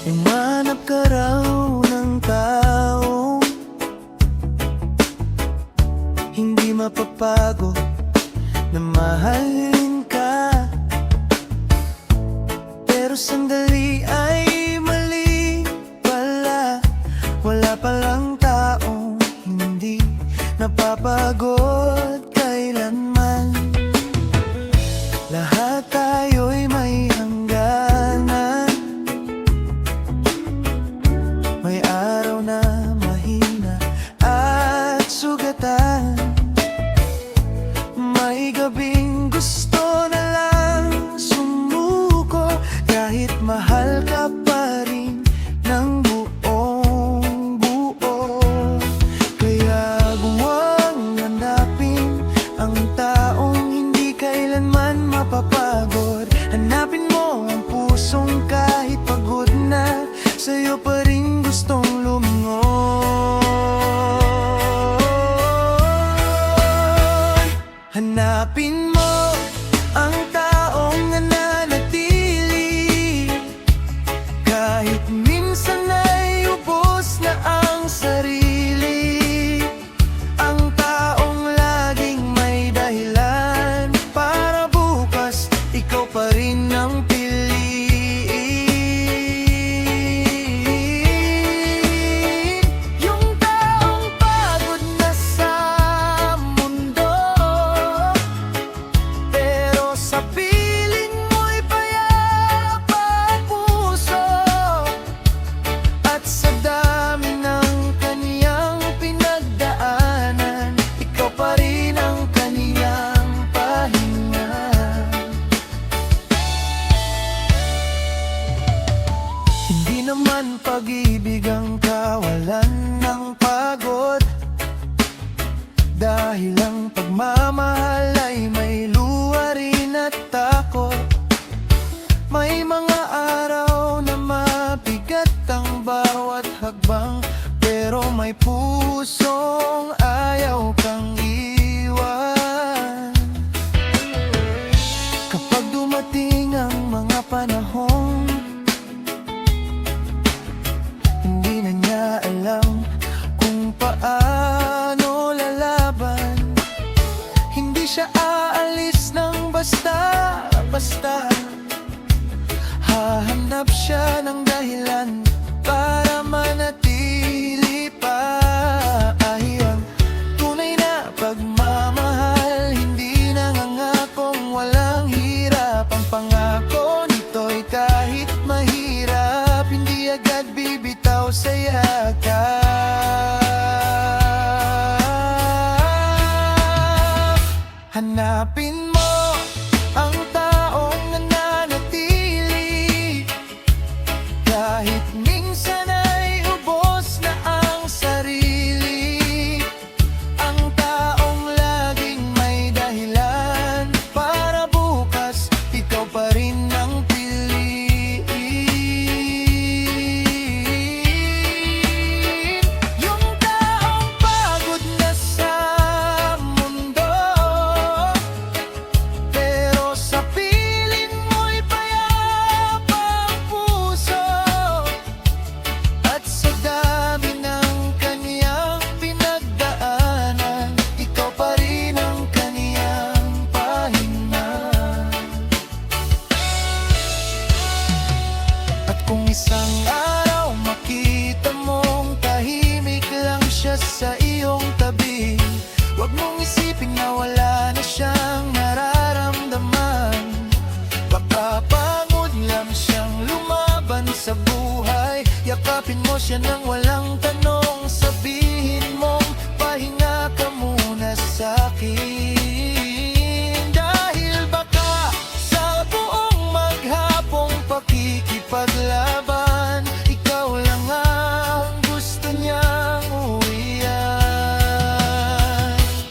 Humanap ka raw ng taong hindi mapapagod na mahalin ka. Pero sandali ay mali pala, wala palang taong hindi napapagod kailanman. Lahat tayo'y may hangganan, may araw na mahina at sugatan, may gabing gusto na lang sumuko, kahit mahal ka pa rin ng buong buo. Kaya huwag hanapin ang taong hindi kailanman mapapagod. Hanapin mo ang pusong kahit pagod na, sa'yo pa rin gustong lumingon. Hanapin mo ang taong nananatili kahit minsan ay ubos na ang sarili. Ang taong laging may dahilan para bukas ikaw pa rin ang piliin. Yung taong pagod na sa mundo, pero sa piling mo'y payapa ang puso. At sa dami ng kaniyang pinagdaanan, ikaw pa rin ang kaniyang pahinga. Hindi naman pag-ibig ang kawalan ng pagod, dahil ang pagmamahal ay may luha rin at takot. May mga araw na mabigat ang bawat hakbang, pero may pusong ayaw kang iwan. Kapag dumating ang mga panahong hindi na niya alam kung paano lalaban, hindi siya aalis ng basta-basta. Hahanap siya ng dahilan para manatili pa. Ay, ang tunay na pagmamahal hindi nangangakong walang hirap. Ang pangako nito'y kahit mahirap, hindi agad bibitaw sa yakap. Hanapin mo ang taong nananatili kahit minsan ay ubos na ang sarili. Ang taong laging may dahilan para bukas ikaw pa rin ang piliin. Yung taong pagod na sa mundo, pero sa piling mo'y payapa ang puso. At sa dami ng kaniyang pinagdaanan, ikaw pa rin ang kaniyang pahinga. At kung isang araw makita mong tahimik lang siya sa iyong tabi, huwag mong isipin na wala na siyang nararamdaman. Baka pagod lang siyang lumaban sa buhay. Yakapin mo siya nang walang tanong, sabihin mong pahinga ka muna sa'kin. Dahil baka sa buong maghapong pakikipaglaban, ikaw lang ang gusto niyang uwian.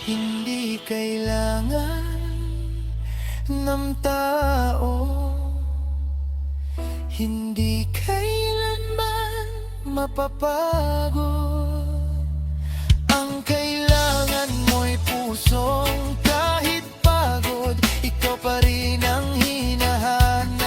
Hindi kailangan ng tao, hindi kailanman mapapagod. Ang kailangan mo'y pusong kahit pagod, ikaw pa rin ang hinahanap.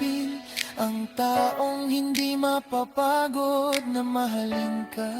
iibig ang taong hindi mapapagod na mahalin ka.